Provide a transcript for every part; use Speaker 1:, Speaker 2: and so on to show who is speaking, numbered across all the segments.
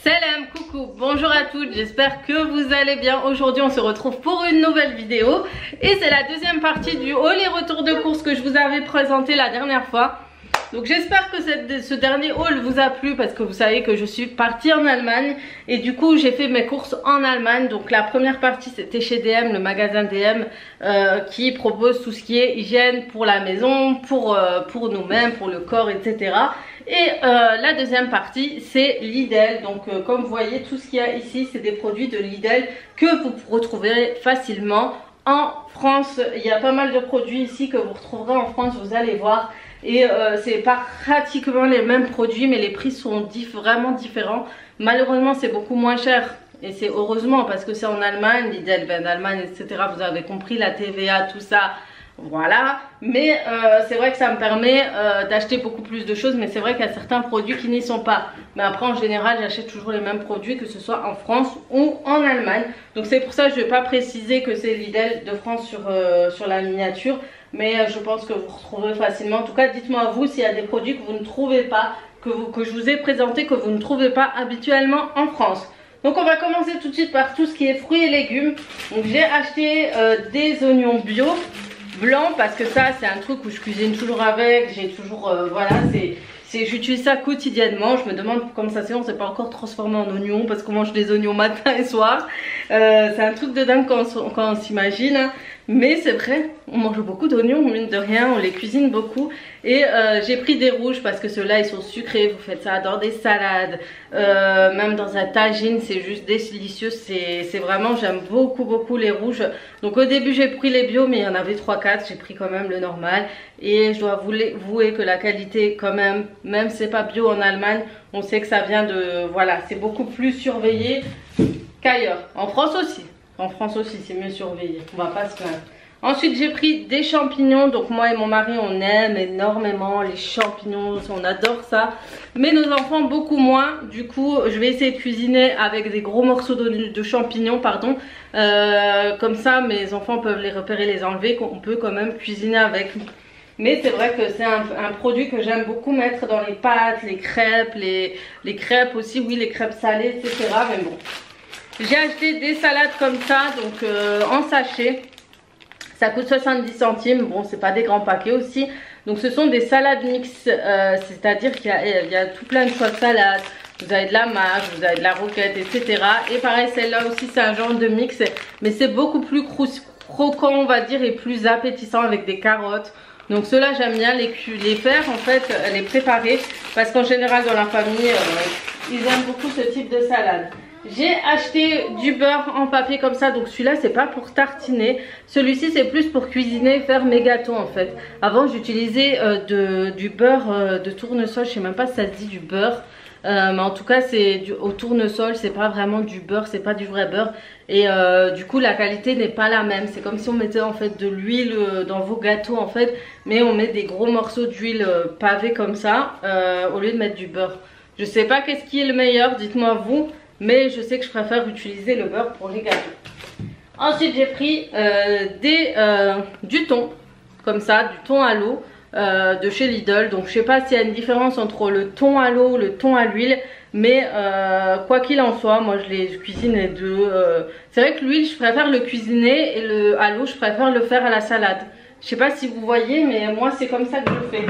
Speaker 1: Salam, coucou, bonjour à toutes, j'espère que vous allez bien. Aujourd'hui on se retrouve pour une nouvelle vidéo et c'est la deuxième partie du haul et retour de course que je vous avais présenté la dernière fois. Donc j'espère que ce dernier haul vous a plu parce que vous savez que je suis partie en Allemagne et du coup j'ai fait mes courses en Allemagne. Donc la première partie c'était chez DM, le magasin DM qui propose tout ce qui est hygiène pour la maison, pour nous-mêmes, pour le corps, etc. Et la deuxième partie c'est Lidl. Donc comme vous voyez, tout ce qu'il y a ici c'est des produits de Lidl que vous retrouverez facilement en France. Il y a pas mal de produits ici que vous retrouverez en France, vous allez voir. Et c'est pas pratiquement les mêmes produits, mais les prix sont vraiment différents. Malheureusement c'est beaucoup moins cher et c'est heureusement parce que c'est en Allemagne, Lidl vient d'Allemagne, etc. Vous avez compris, la TVA, tout ça, voilà. Mais c'est vrai que ça me permet d'acheter beaucoup plus de choses, mais c'est vrai qu'il y a certains produits qui n'y sont pas. Mais après en général j'achète toujours les mêmes produits, que ce soit en France ou en Allemagne. Donc c'est pour ça que je ne vais pas préciser que c'est Lidl de France sur la miniature, mais je pense que vous retrouverez facilement. En tout cas dites-moi vous s'il y a des produits que vous ne trouvez pas, que je vous ai présenté, que vous ne trouvez pas habituellement en France. Donc on va commencer tout de suite par tout ce qui est fruits et légumes. Donc j'ai acheté des oignons bio blancs parce que ça c'est un truc où je cuisine toujours avec. J'ai toujours voilà, j'utilise ça quotidiennement. Je me demande comment ça se fait, on ne s'est pas encore transformé en oignons parce qu'on mange des oignons matin et soir. C'est un truc de dingue quand on s'imagine, hein. Mais c'est vrai, on mange beaucoup d'oignons, mine de rien, on les cuisine beaucoup. Et j'ai pris des rouges parce que ceux-là ils sont sucrés, vous faites ça dans des salades, même dans un tagine, c'est juste délicieux. C'est vraiment, j'aime beaucoup les rouges. Donc au début j'ai pris les bio, mais il y en avait 3-4, j'ai pris quand même le normal. Et je dois avouer que la qualité quand même si c'est pas bio en Allemagne, on sait que ça vient de, voilà, c'est beaucoup plus surveillé qu'ailleurs. En France aussi c'est mieux surveillé, on va pas se plaindre. Ensuite j'ai pris des champignons. Donc moi et mon mari on aime énormément les champignons, on adore ça. Mais nos enfants beaucoup moins. Du coup je vais essayer de cuisiner avec des gros morceaux de champignons, pardon. Comme ça mes enfants peuvent les repérer, les enlever, qu'on peut quand même cuisiner avec. Mais c'est vrai que c'est un produit que j'aime beaucoup mettre dans les pâtes, les crêpes, les crêpes aussi, oui, les crêpes salées, etc. Mais bon, j'ai acheté des salades comme ça, donc en sachet. Ça coûte 70 centimes. Bon, c'est pas des grands paquets aussi. Donc ce sont des salades mixtes, c'est-à-dire qu'il y a tout plein de choix de salades. Vous avez de la mâche, vous avez de la roquette, etc. Et pareil, celle-là aussi c'est un genre de mix, mais c'est beaucoup plus croquant, on va dire, et plus appétissant avec des carottes. Donc ceux-là j'aime bien les faire en fait, les préparer, parce qu'en général dans la famille ils aiment beaucoup ce type de salade. J'ai acheté du beurre en papier comme ça. Donc celui-là c'est pas pour tartiner, celui-ci c'est plus pour cuisiner et faire mes gâteaux en fait. Avant j'utilisais du beurre de tournesol, je sais même pas si ça se dit du beurre. Mais en tout cas c'est au tournesol, c'est pas vraiment du beurre, c'est pas du vrai beurre. Et du coup la qualité n'est pas la même. C'est comme si on mettait en fait de l'huile dans vos gâteaux en fait, mais on met des gros morceaux d'huile pavés comme ça au lieu de mettre du beurre. Je sais pas qu'est-ce qui est le meilleur, dites-moi vous, mais je sais que je préfère utiliser le beurre pour les gâteaux. Ensuite j'ai pris du thon, comme ça, du thon à l'eau. De chez Lidl. Donc je sais pas s'il y a une différence entre le thon à l'eau, le thon à l'huile, mais quoi qu'il en soit, moi je les cuisine les deux. C'est vrai que l'huile je préfère le cuisiner et à l'eau je préfère le faire à la salade. Je sais pas si vous voyez, mais moi c'est comme ça que je fais.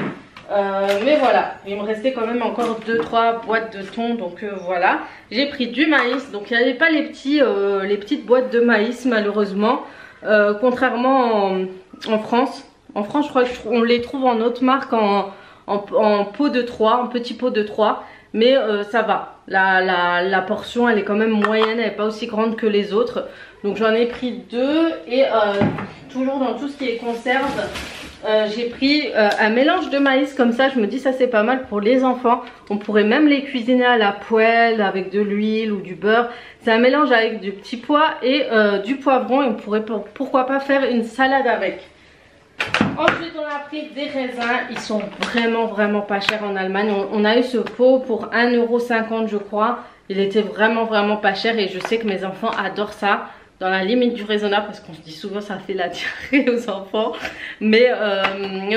Speaker 1: Mais voilà, il me restait quand même encore 2-3 boîtes de thon, donc voilà. J'ai pris du maïs, donc il n'y avait pas les petites boîtes de maïs malheureusement, contrairement en France. En France, je crois qu'on les trouve en autre marque, en pot de 3, en petit pot de 3. Mais ça va. La portion, elle est quand même moyenne, elle n'est pas aussi grande que les autres. Donc j'en ai pris 2. Et toujours dans tout ce qui est conserve, j'ai pris un mélange de maïs comme ça. Je me dis ça c'est pas mal pour les enfants. On pourrait même les cuisiner à la poêle avec de l'huile ou du beurre. C'est un mélange avec du petit pois et du poivron. Et on pourrait pourquoi pas faire une salade avec. Ensuite on a pris des raisins, ils sont vraiment pas chers en Allemagne. On a eu ce pot pour 1,50 € je crois. Il était vraiment pas cher et je sais que mes enfants adorent ça. dans la limite du raisonnable, parce qu'on se dit souvent ça fait la diarrhée aux enfants, mais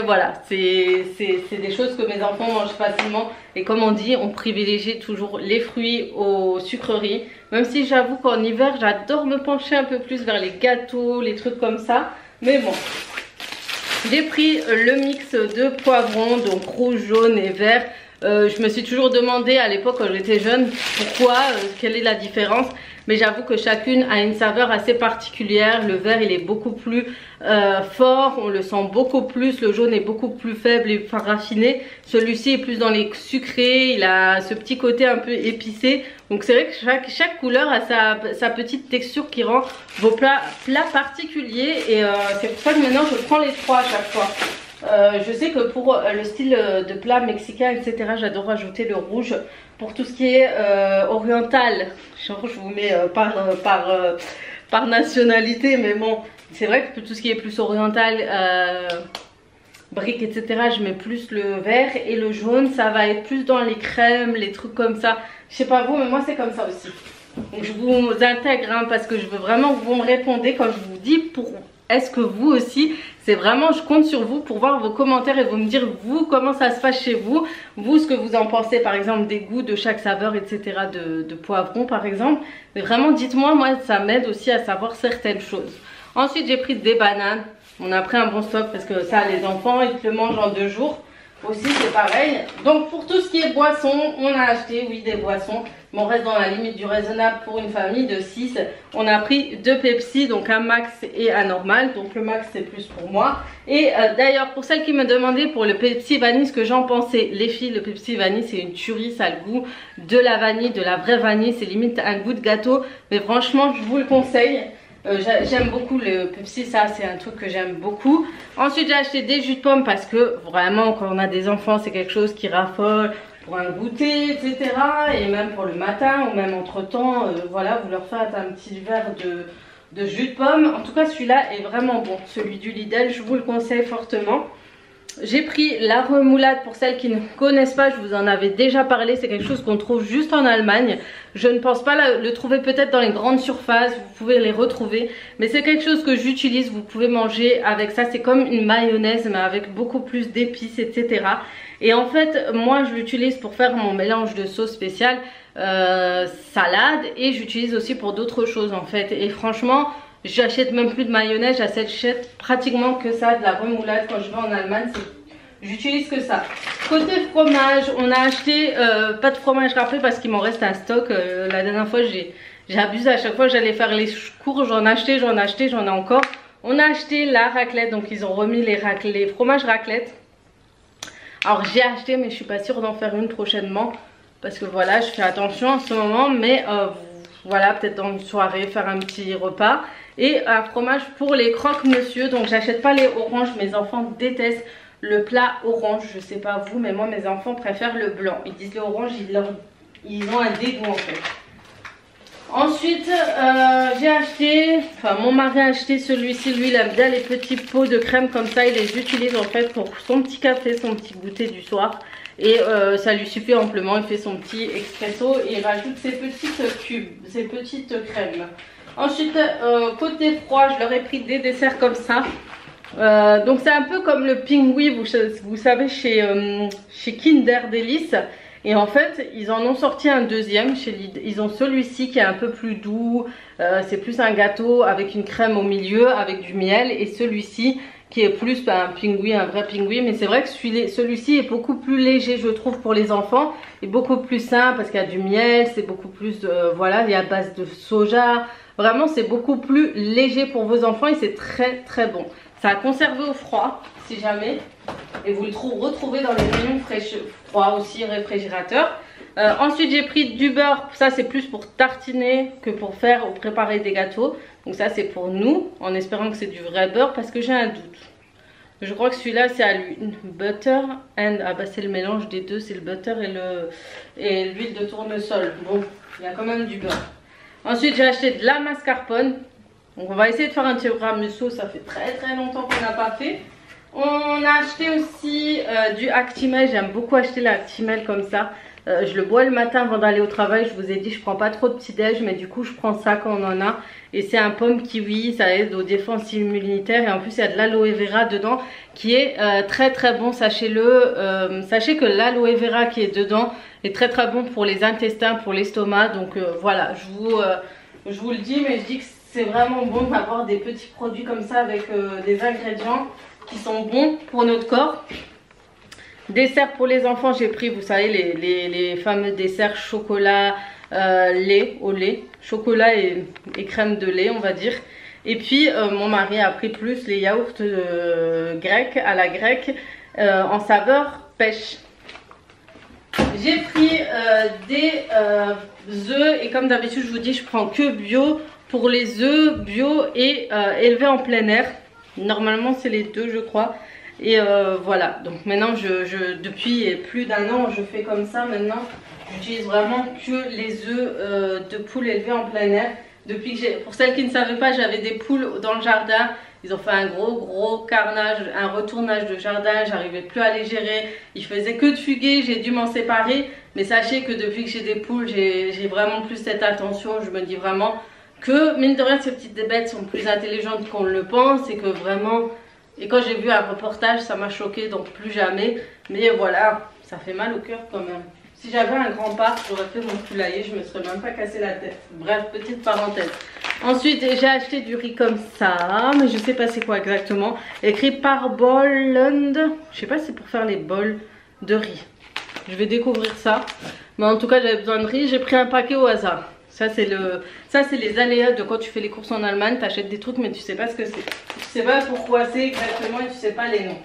Speaker 1: voilà, c'est des choses que mes enfants mangent facilement, et comme on dit, on privilégie toujours les fruits aux sucreries, même si j'avoue qu'en hiver j'adore me pencher un peu plus vers les gâteaux, les trucs comme ça, mais bon. J'ai pris le mix de poivrons, donc rouge, jaune et vert. Je me suis toujours demandé à l'époque quand j'étais jeune pourquoi, quelle est la différence, mais j'avoue que chacune a une saveur assez particulière. Le vert il est beaucoup plus fort, on le sent beaucoup plus, le jaune est beaucoup plus faible et raffiné, celui-ci est plus dans les sucrés, il a ce petit côté un peu épicé, donc c'est vrai que chaque couleur a sa petite texture qui rend vos plats particuliers, et c'est pour ça que maintenant je prends les trois à chaque fois. Je sais que pour le style de plat mexicain, etc., j'adore rajouter le rouge. Pour tout ce qui est oriental, genre je vous mets par nationalité, mais bon, c'est vrai que pour tout ce qui est plus oriental, briques, etc., je mets plus le vert, et le jaune, ça va être plus dans les crèmes, les trucs comme ça. Je sais pas vous, mais moi c'est comme ça aussi. Donc je vous intègre hein, parce que je veux vraiment que vous me répondez quand je vous dis pour... Est-ce que vous aussi, c'est vraiment, je compte sur vous pour voir vos commentaires et vous me dire vous comment ça se passe chez vous, vous ce que vous en pensez par exemple des goûts de chaque saveur, etc., de poivron par exemple. Mais vraiment dites-moi, moi ça m'aide aussi à savoir certaines choses. Ensuite j'ai pris des bananes, on a pris un bon stock parce que ça les enfants ils te le mangent en 2 jours. Aussi c'est pareil. Donc pour tout ce qui est boissons, on a acheté oui des boissons, mais on reste dans la limite du raisonnable pour une famille de 6. On a pris 2 Pepsi, donc un max et un normal, donc le max c'est plus pour moi. Et d'ailleurs pour celles qui me demandaient pour le Pepsi vanille ce que j'en pensais, les filles, le Pepsi vanille c'est une tuerie, ça a le goût de la vanille, de la vraie vanille, c'est limite un goût de gâteau, mais franchement je vous le conseille. J'aime beaucoup le Pepsi, ça c'est un truc que j'aime beaucoup. Ensuite j'ai acheté des jus de pomme parce que vraiment quand on a des enfants c'est quelque chose qui raffole pour un goûter, etc. Et même pour le matin ou même entre temps, voilà, vous leur faites un petit verre de jus de pomme. En tout cas celui-là est vraiment bon, celui du Lidl, je vous le conseille fortement. J'ai pris la remoulade pour celles qui ne connaissent pas, je vous en avais déjà parlé, c'est quelque chose qu'on trouve juste en Allemagne. Je ne pense pas le trouver peut-être dans les grandes surfaces, vous pouvez les retrouver. Mais c'est quelque chose que j'utilise, vous pouvez manger avec ça, c'est comme une mayonnaise mais avec beaucoup plus d'épices, etc. Et en fait, moi je l'utilise pour faire mon mélange de sauce spéciale, salade, et j'utilise aussi pour d'autres choses en fait. Et franchement... j'achète même plus de mayonnaise, j'achète pratiquement que ça, de la remoulade quand je vais en Allemagne, j'utilise que ça. Côté fromage, on a acheté pas de fromage râpé parce qu'il m'en reste un stock. La dernière fois j'ai abusé, à chaque fois j'allais faire les cours, j'en achetais, j'en ai encore. On a acheté la raclette, donc ils ont remis les fromages raclette. Alors j'ai acheté mais je suis pas sûre d'en faire une prochainement parce que voilà, je fais attention en ce moment, mais voilà, peut-être dans une soirée faire un petit repas. Et un fromage pour les croque-monsieur, donc j'achète pas les oranges, mes enfants détestent le plat orange, je sais pas vous, mais moi mes enfants préfèrent le blanc. Ils disent le orange, ils ont un dégoût en fait. Ensuite j'ai acheté, enfin mon mari a acheté celui-ci, lui il aime bien les petits pots de crème comme ça, il les utilise en fait pour son petit café, son petit goûter du soir. Et ça lui suffit amplement, il fait son petit expresso et il rajoute ses petites cubes, ses petites crèmes. Ensuite côté froid, je leur ai pris des desserts comme ça. Donc c'est un peu comme le pingui, vous savez chez Kinder Delice. Et en fait ils en ont sorti un deuxième chez Lidl. Ils ont celui-ci qui est un peu plus doux, c'est plus un gâteau avec une crème au milieu avec du miel, et celui-ci qui est plus un pingui, un vrai pingui, mais c'est vrai que celui-ci est beaucoup plus léger je trouve pour les enfants, et beaucoup plus sain parce qu'il y a du miel, c'est beaucoup plus, voilà, il y a à base de soja, vraiment c'est beaucoup plus léger pour vos enfants et c'est très très bon. Ça a conservé au froid si jamais, et vous le retrouvez dans les rayons froids aussi réfrigérateur. Ensuite j'ai pris du beurre, ça c'est plus pour tartiner que pour faire ou préparer des gâteaux. Donc ça c'est pour nous, en espérant que c'est du vrai beurre parce que j'ai un doute. Je crois que celui-là c'est à l'huile butter and, ah bah c'est le mélange des deux, c'est le butter et l'huile de tournesol. Bon, il y a quand même du beurre. Ensuite j'ai acheté de la mascarpone. Donc on va essayer de faire un tiramisu, ça fait très très longtemps qu'on n'a pas fait. On a acheté aussi du Actimel, j'aime beaucoup acheter l'Actimel comme ça. Je le bois le matin avant d'aller au travail. Je vous ai dit je prends pas trop de petit déj, mais du coup je prends ça quand on en a. Et c'est un pomme kiwi, ça aide aux défenses immunitaires et en plus il y a de l'aloe vera dedans qui est très très bon, sachez-le. Sachez que l'aloe vera qui est dedans est très très bon pour les intestins, pour l'estomac. Donc voilà, je vous le dis, mais je dis que c'est vraiment bon d'avoir des petits produits comme ça avec des ingrédients qui sont bons pour notre corps. Dessert pour les enfants, j'ai pris, vous savez, les fameux desserts chocolat, lait au lait, chocolat et crème de lait, on va dire. Et puis mon mari a pris plus les yaourts grecs à la grecque en saveur pêche. J'ai pris des œufs et comme d'habitude je vous dis je prends que bio pour les œufs bio et élevés en plein air. Normalement c'est les deux je crois. Et voilà, donc maintenant depuis plus d'un an je fais comme ça. Maintenant j'utilise vraiment que les œufs de poule élevés en plein air. Depuis que pour celles qui ne savaient pas, j'avais des poules dans le jardin. Ils ont fait un gros carnage, un retournage de jardin. J'arrivais plus à les gérer. Ils faisaient que de fuguer, j'ai dû m'en séparer. Mais sachez que depuis que j'ai des poules, j'ai vraiment plus cette attention. Je me dis vraiment que mine de rien ces petites bêtes sont plus intelligentes qu'on le pense. Et que vraiment... Et quand j'ai vu un reportage, ça m'a choqué, donc plus jamais. Mais voilà, ça fait mal au cœur quand même. Si j'avais un grand parc, j'aurais fait mon poulailler, je me serais même pas cassé la tête. Bref, petite parenthèse. Ensuite, j'ai acheté du riz comme ça, mais je sais pas c'est quoi exactement. Écrit Parboilend. Je sais pas si c'est pour faire les bols de riz. Je vais découvrir ça. Mais en tout cas, j'avais besoin de riz. J'ai pris un paquet au hasard. Ça c'est les aléas de quand tu fais les courses en Allemagne. Tu achètes des trucs mais tu sais pas ce que c'est. Tu sais pas pourquoi c'est exactement et tu sais pas les noms.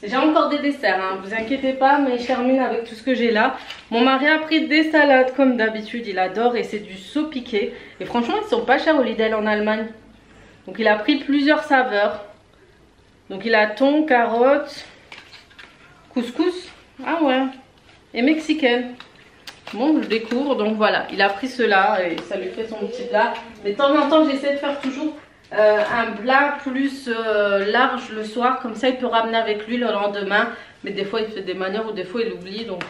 Speaker 1: J'ai encore des desserts, hein, vous inquiétez pas, mais je termine avec tout ce que j'ai là. Mon mari a pris des salades comme d'habitude, il adore et c'est du saupiqué. Et franchement ils sont pas chers au Lidl en Allemagne. Donc il a pris plusieurs saveurs. Donc il a thon, carotte, couscous, ah ouais, et mexicaine. Bon, je découvre, donc voilà, il a pris cela et ça lui fait son petit plat. Mais de temps en temps, j'essaie de faire toujours un plat plus large le soir, comme ça il peut ramener avec lui le lendemain. Mais des fois, il fait des manières ou des fois, il oublie, donc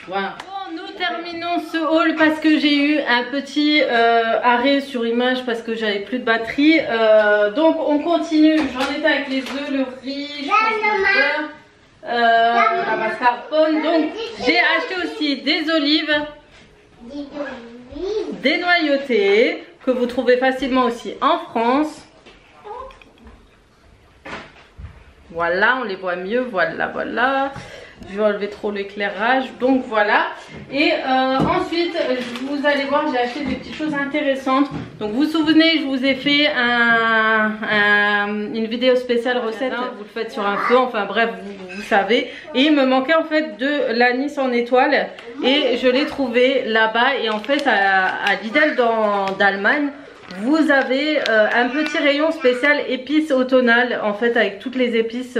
Speaker 1: voilà. Bon, nous terminons ce haul parce que j'ai eu un petit arrêt sur image parce que j'avais plus de batterie. Donc, on continue. J'en étais avec les œufs, le riz, je pense la mascarpone. Donc j'ai acheté aussi des olives dénoyautées que vous trouvez facilement aussi en France. Voilà, on les voit mieux, voilà. Je vais enlever trop l'éclairage, donc voilà. Et ensuite, vous allez voir, j'ai acheté des petites choses intéressantes. Donc vous vous souvenez, je vous ai fait une vidéo spéciale recette. Vous le faites sur un feu, enfin bref, vous savez. Et il me manquait en fait de l'anis en étoile. Et je l'ai trouvé là-bas. Et en fait, à Lidl d'Allemagne, vous avez un petit rayon spécial épices automnales. En fait, avec toutes les épices...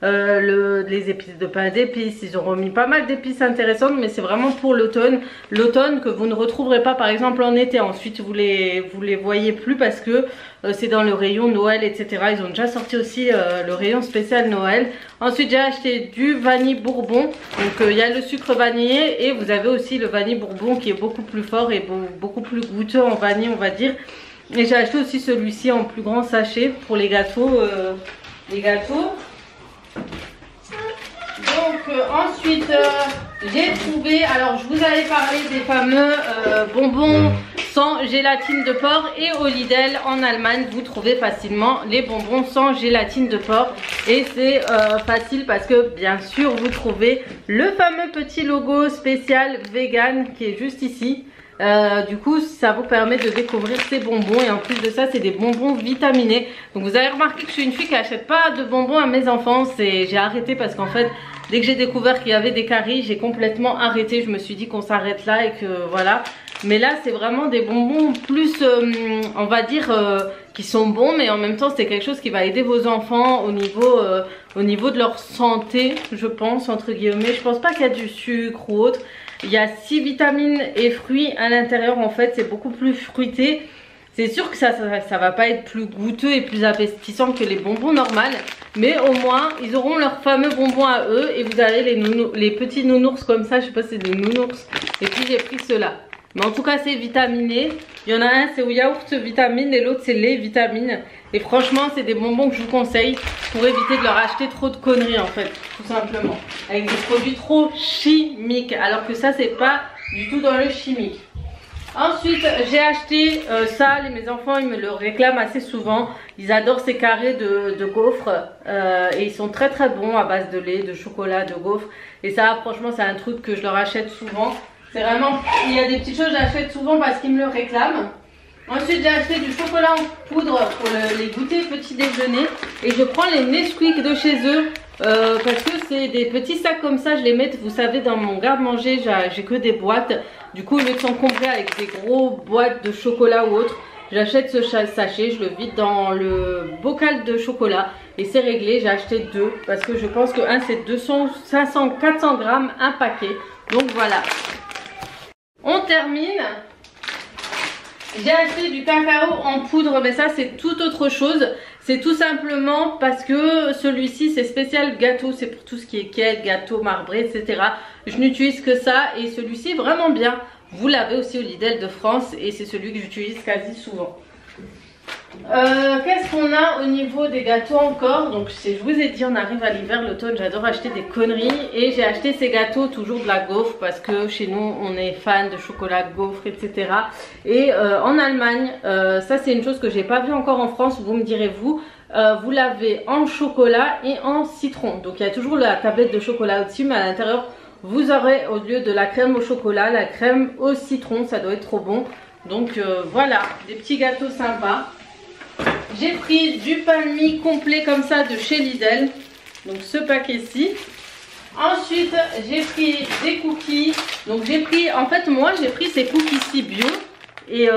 Speaker 1: les épices de pain d'épices, ils ont remis pas mal d'épices intéressantes, mais c'est vraiment pour l'automne que vous ne retrouverez pas par exemple en été. Ensuite vous les voyez plus parce que c'est dans le rayon Noël, etc. Ils ont déjà sorti aussi le rayon spécial Noël. Ensuite j'ai acheté du vanille bourbon, donc il y a le sucre vanillé et vous avez aussi le vanille bourbon qui est beaucoup plus fort et beaucoup plus goûteux en vanille, on va dire. Et j'ai acheté aussi celui-ci en plus grand sachet pour les gâteaux. Donc ensuite j'ai trouvé, alors je vous avais parlé des fameux bonbons sans gélatine de porc, et au Lidl en Allemagne vous trouvez facilement les bonbons sans gélatine de porc. Et c'est facile parce que bien sûr vous trouvez le fameux petit logo spécial vegan qui est juste ici. Du coup ça vous permet de découvrir ces bonbons, et en plus de ça c'est des bonbons vitaminés. Donc vous avez remarqué que je suis une fille qui n'achète pas de bonbons à mes enfants. J'ai arrêté parce qu'en fait dès que j'ai découvert qu'il y avait des caries, j'ai complètement arrêté. Je me suis dit qu'on s'arrête là et que voilà. Mais là c'est vraiment des bonbons plus on va dire qui sont bons, mais en même temps c'est quelque chose qui va aider vos enfants au niveau de leur santé, je pense, entre guillemets. Je pense pas qu'il y a du sucre ou autre. Il y a 6 vitamines et fruits à l'intérieur, en fait c'est beaucoup plus fruité. C'est sûr que ça va pas être plus goûteux et plus appétissant que les bonbons normales. Mais au moins, ils auront leurs fameux bonbons à eux. Et vous avez les petits nounours comme ça. Je sais pas si c'est des nounours. Et puis j'ai pris ceux-là. Mais en tout cas, c'est vitaminé. Il y en a un, c'est au yaourt vitamine. Et l'autre, c'est lait vitamine. Et franchement, c'est des bonbons que je vous conseille. Pour éviter de leur acheter trop de conneries en fait. Tout simplement. Avec des produits trop chimiques. Alors que ça, c'est pas du tout dans le chimique. Ensuite j'ai acheté ça, mes enfants ils me le réclament assez souvent. Ils adorent ces carrés de gaufres et ils sont très très bons à base de lait, de chocolat, de gaufres. Et ça franchement c'est un truc que je leur achète souvent. C'est vraiment, il y a des petites choses que j'achète souvent parce qu'ils me le réclament. Ensuite j'ai acheté du chocolat en poudre pour les goûter petit déjeuner. Et je prends les Nesquik de chez eux. Parce que c'est des petits sacs comme ça, je les mets, vous savez, dans mon garde-manger, j'ai que des boîtes. Du coup, au lieu de s'encombrer avec des gros boîtes de chocolat ou autre, j'achète ce sachet, je le vide dans le bocal de chocolat et c'est réglé. J'ai acheté deux parce que je pense que un c'est 200, 500, 400 grammes, un paquet. Donc voilà. On termine. J'ai acheté du cacao en poudre, mais ça c'est tout autre chose. C'est tout simplement parce que celui-ci c'est spécial gâteau, c'est pour tout ce qui est cake, gâteau, marbré, etc. Je n'utilise que ça et celui-ci est vraiment bien. Vous l'avez aussi au Lidl de France et c'est celui que j'utilise quasi souvent. Qu'est-ce qu'on a au niveau des gâteaux encore? Donc je vous ai dit, on arrive à l'hiver, l'automne, j'adore acheter des conneries. Et j'ai acheté ces gâteaux, toujours de la gaufre, parce que chez nous on est fan de chocolat, gaufre, etc. Et en Allemagne, ça c'est une chose que j'ai pas vu encore en France, vous me direz vous. Vous l'avez en chocolat et en citron. Donc il y a toujours la tablette de chocolat au-dessus, mais à l'intérieur vous aurez au lieu de la crème au chocolat, la crème au citron. Ça doit être trop bon. Donc voilà, des petits gâteaux sympas. J'ai pris du pain de mie complet comme ça de chez Lidl. Donc ce paquet-ci. Ensuite j'ai pris des cookies. Donc j'ai pris, en fait moi j'ai pris ces cookies-ci bio. Et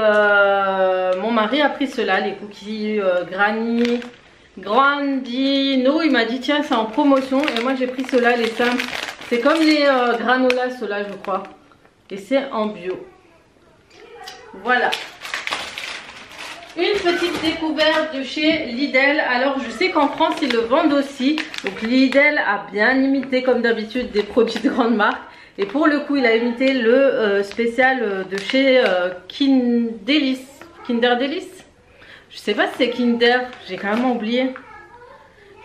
Speaker 1: mon mari a pris ceux-là, les cookies Granny, Grandino. Il m'a dit tiens c'est en promotion. Et moi j'ai pris ceux-là, les simples. C'est comme les granolas ceux-là je crois. Et c'est en bio. Voilà. Une petite découverte de chez Lidl. Alors je sais qu'en France ils le vendent aussi. Donc Lidl a bien imité comme d'habitude des produits de grande marque. Et pour le coup il a imité le spécial de chez Kinder Delice. Je sais pas si c'est Kinder, j'ai carrément oublié.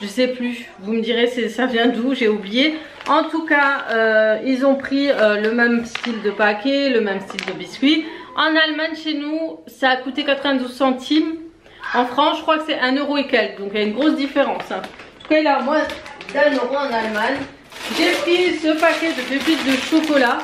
Speaker 1: Je sais plus, vous me direz ça vient d'où, j'ai oublié. En tout cas ils ont pris le même style de paquet, le même style de biscuit. En Allemagne chez nous ça a coûté 92 centimes. En France je crois que c'est 1 euro et quelques. Donc il y a une grosse différence hein. En tout cas il a moins d'1 euro en Allemagne. J'ai pris ce paquet de pépites de chocolat,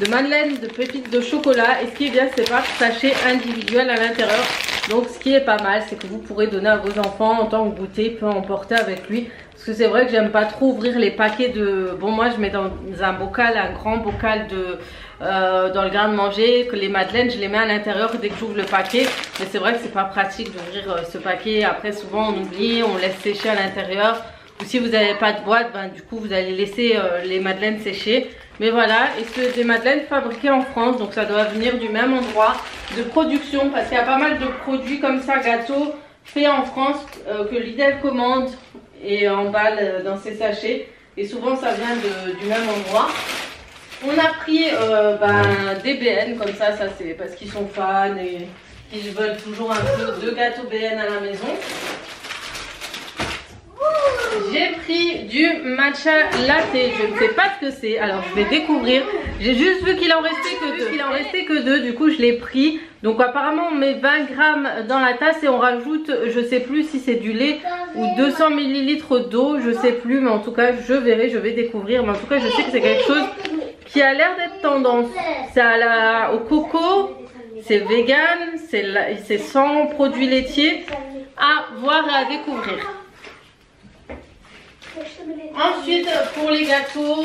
Speaker 1: de madeleine de pépites de chocolat. Et ce qui est bien c'est pas sachet individuel à l'intérieur. Donc ce qui est pas mal c'est que vous pourrez donner à vos enfants en tant que goûter, peut emporter avec lui. Parce que c'est vrai que j'aime pas trop ouvrir les paquets de... Bon moi je mets dans un bocal, un grand bocal de... dans le garde-manger, que les madeleines je les mets à l'intérieur dès que j'ouvre le paquet. Mais c'est vrai que c'est pas pratique d'ouvrir ce paquet. Après souvent on oublie, on laisse sécher à l'intérieur. Ou si vous n'avez pas de boîte, ben, du coup vous allez laisser les madeleines sécher. Mais voilà, et c'est des madeleines fabriquées en France. Donc ça doit venir du même endroit de production. Parce qu'il y a pas mal de produits comme ça, gâteaux, faits en France, que Lidl commande et emballe dans ses sachets. Et souvent ça vient du même endroit. On a pris des BN comme ça c'est parce qu'ils sont fans et qu'ils veulent toujours un peu de gâteau BN à la maison. J'ai pris du matcha latte, je ne sais pas ce que c'est, alors je vais découvrir. J'ai juste vu qu'il en restait que deux, du coup je l'ai pris. Donc apparemment on met 20 grammes dans la tasse et on rajoute, je sais plus si c'est du lait ou 200 ml d'eau, je sais plus, mais en tout cas je verrai, je vais découvrir. Mais en tout cas je sais que c'est quelque chose qui a l'air d'être tendance. C'est au coco, c'est vegan, c'est sans produits laitiers, à voir et à découvrir. Ensuite pour les gâteaux,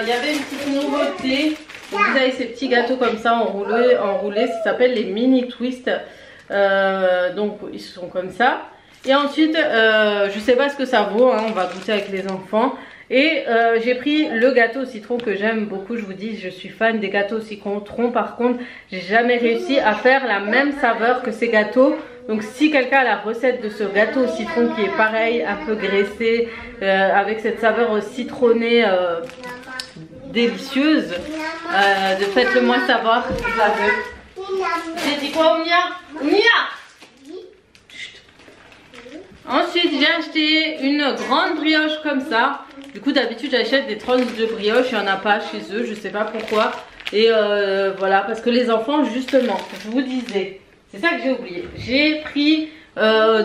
Speaker 1: il y avait une petite nouveauté. Donc, vous avez ces petits gâteaux comme ça enroulés, ça s'appelle les mini twists. Donc ils sont comme ça. Et ensuite je sais pas ce que ça vaut hein, on va goûter avec les enfants. Et j'ai pris le gâteau au citron que j'aime beaucoup. Je vous dis, je suis fan des gâteaux au citron. Par contre, j'ai jamais réussi à faire la même saveur que ces gâteaux. Donc si quelqu'un a la recette de ce gâteau au citron qui est pareil, un peu graissé, avec cette saveur citronnée délicieuse, faites-le moi savoir, je la veux. J'ai dit quoi, Ounia? Ensuite j'ai acheté une grande brioche comme ça. Du coup d'habitude j'achète des tranches de brioche, il n'y en a pas chez eux, je sais pas pourquoi. Et voilà, parce que les enfants justement, je vous disais, c'est ça que j'ai oublié. J'ai pris,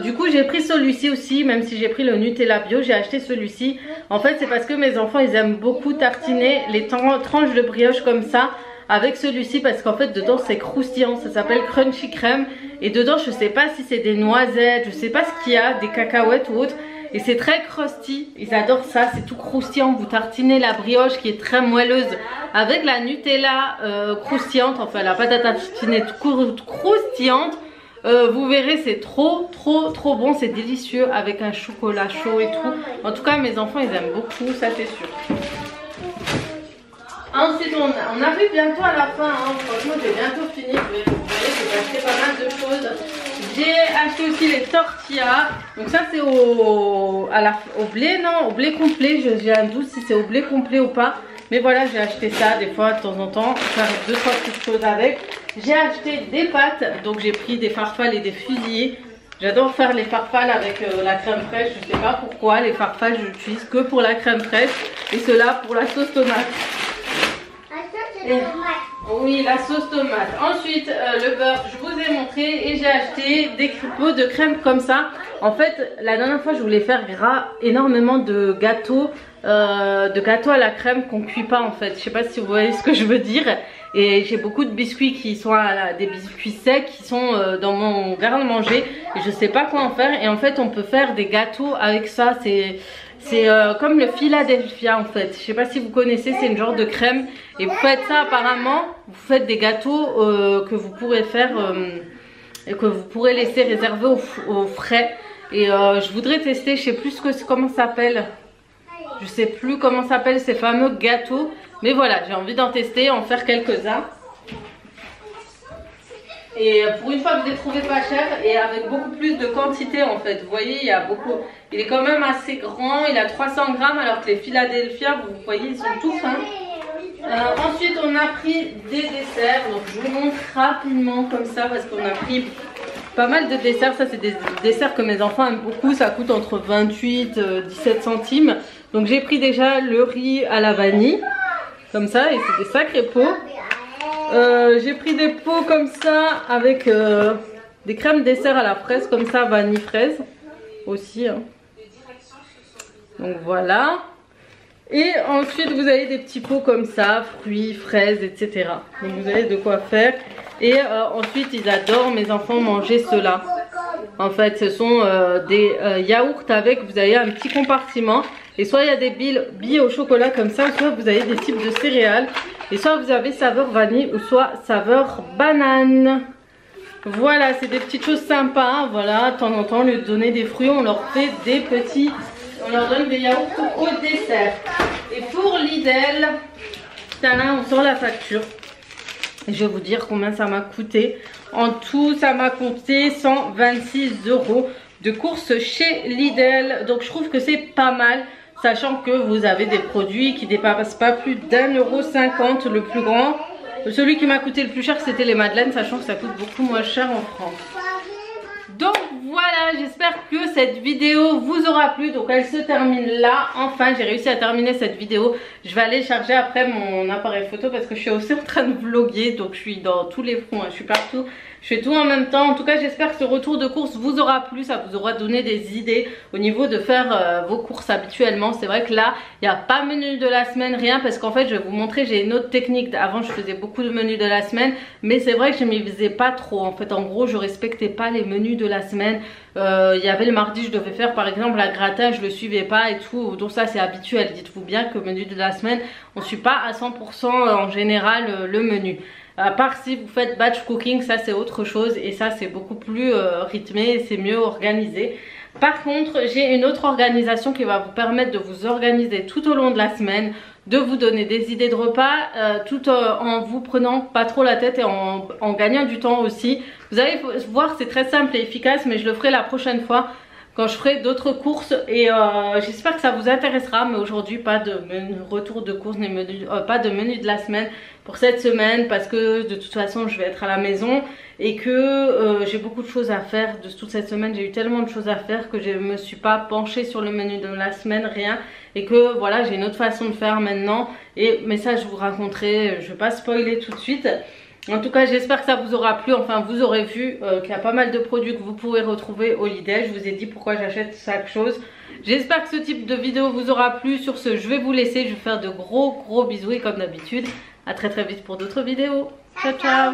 Speaker 1: du coup j'ai pris celui-ci aussi, même si j'ai pris le Nutella bio, j'ai acheté celui-ci. En fait c'est parce que mes enfants ils aiment beaucoup tartiner les tranches de brioche comme ça avec celui-ci, parce qu'en fait dedans c'est croustillant, ça s'appelle crunchy crème. Et dedans je sais pas si c'est des noisettes, je sais pas ce qu'il y a, des cacahuètes ou autre. Et c'est très crusty, ils adorent ça, c'est tout croustillant. Vous tartinez la brioche qui est très moelleuse avec la Nutella croustillante, enfin la pâte à tartiner toute croustillante. Vous verrez, c'est trop bon, c'est délicieux avec un chocolat chaud et tout. En tout cas mes enfants ils aiment beaucoup, ça c'est sûr. Ensuite on arrive bientôt à la fin, hein. Franchement j'ai bientôt fini, vous voyez j'ai acheté pas mal de choses. J'ai acheté aussi les tortillas, donc ça c'est au blé, non, au blé complet, j'ai un doute si c'est au blé complet ou pas. Mais voilà, j'ai acheté ça des fois de temps en temps, faire 2-3 petites choses avec. J'ai acheté des pâtes, donc j'ai pris des farfales et des fusillés. J'adore faire les farfales avec la crème fraîche, je sais pas pourquoi, les farfales je n'utilise que pour la crème fraîche et cela pour la sauce tomate. Oui, la sauce tomate. Ensuite le beurre, je vous ai montré, et j'ai acheté des pots de crème comme ça. En fait la dernière fois je voulais faire énormément de gâteaux à la crème qu'on cuit pas en fait. Je sais pas si vous voyez ce que je veux dire. Et j'ai beaucoup de biscuits qui sont des biscuits secs qui sont dans mon garde-manger et je sais pas quoi en faire. Et en fait on peut faire des gâteaux avec ça. C'est comme le Philadelphia en fait. Je sais pas si vous connaissez, c'est une genre de crème. Et vous faites ça apparemment, vous faites des gâteaux que vous pourrez faire et que vous pourrez laisser réserver au frais. Et je voudrais tester, je sais plus comment ça s'appelle. Je sais plus comment s'appellent ces fameux gâteaux. Mais voilà, j'ai envie d'en tester, en faire quelques-uns. Et pour une fois, vous les trouvez pas chers et avec beaucoup plus de quantité en fait. Vous voyez, il y a beaucoup. Il est quand même assez grand, il a 300 grammes alors que les Philadelphia, vous voyez, ils sont tout fins. Ensuite, on a pris des desserts. Donc, je vous montre rapidement comme ça parce qu'on a pris pas mal de desserts. Ça, c'est des desserts que mes enfants aiment beaucoup. Ça coûte entre 28 et 17 centimes. Donc, j'ai pris déjà le riz à la vanille. Comme ça, et c'est des sacrés pots. J'ai pris des pots comme ça avec des crèmes dessert à la fraise, comme ça, vanille fraise aussi. Hein. Donc voilà. Et ensuite vous avez des petits pots comme ça, fruits, fraises, etc. Donc vous avez de quoi faire. Et ensuite ils adorent, mes enfants, manger cela. En fait ce sont des yaourts avec, vous avez un petit compartiment. Et soit il y a des billes au chocolat comme ça, soit vous avez des types de céréales. Et soit vous avez saveur vanille ou soit saveur banane. Voilà, c'est des petites choses sympas. Voilà, de temps en temps, au lieu de donner des fruits, on leur fait des petits... On leur donne des yaourts au dessert. Et pour Lidl, on sort la facture. Et je vais vous dire combien ça m'a coûté. En tout, ça m'a coûté 126 € de courses chez Lidl. Donc je trouve que c'est pas mal. Sachant que vous avez des produits qui ne dépassent pas plus d'1,50 € le plus grand. Celui qui m'a coûté le plus cher c'était les madeleines, sachant que ça coûte beaucoup moins cher en France. Donc voilà, j'espère que cette vidéo vous aura plu. Donc elle se termine là. Enfin j'ai réussi à terminer cette vidéo. Je vais aller charger après mon appareil photo parce que je suis aussi en train de vlogger. Donc je suis dans tous les fronts, hein. Je suis partout. Je fais tout en même temps. En tout cas j'espère que ce retour de course vous aura plu. Ça vous aura donné des idées au niveau de faire vos courses habituellement. C'est vrai que là il n'y a pas menu de la semaine, rien. Parce qu'en fait je vais vous montrer, j'ai une autre technique. Avant je faisais beaucoup de menus de la semaine. Mais c'est vrai que je ne m'y faisais pas trop. En fait en gros je respectais pas les menus de la semaine. Il y avait le mardi, je devais faire par exemple la gratin, je le suivais pas et tout. Donc ça c'est habituel. Dites-vous bien que le menu de la semaine on ne suit pas à 100% en général le menu. À part si vous faites batch cooking, ça c'est autre chose et ça c'est beaucoup plus rythmé, c'est mieux organisé. Par contre, j'ai une autre organisation qui va vous permettre de vous organiser tout au long de la semaine, de vous donner des idées de repas tout en vous prenant pas trop la tête et en gagnant du temps aussi. Vous allez voir, c'est très simple et efficace, mais je le ferai la prochaine fois quand je ferai d'autres courses et j'espère que ça vous intéressera. Mais aujourd'hui pas de retour de course ni pas de menu de la semaine pour cette semaine, parce que de toute façon je vais être à la maison et que j'ai beaucoup de choses à faire. De toute cette semaine j'ai eu tellement de choses à faire que je ne me suis pas penchée sur le menu de la semaine, rien. Et que voilà, j'ai une autre façon de faire maintenant, mais ça je vous raconterai, je ne vais pas spoiler tout de suite. En tout cas, j'espère que ça vous aura plu. Enfin, vous aurez vu qu'il y a pas mal de produits que vous pourrez retrouver au Lidl. Je vous ai dit pourquoi j'achète chaque chose. J'espère que ce type de vidéo vous aura plu. Sur ce, je vais vous laisser. Je vais faire de gros bisous et comme d'habitude, à très vite pour d'autres vidéos. Ciao, ciao!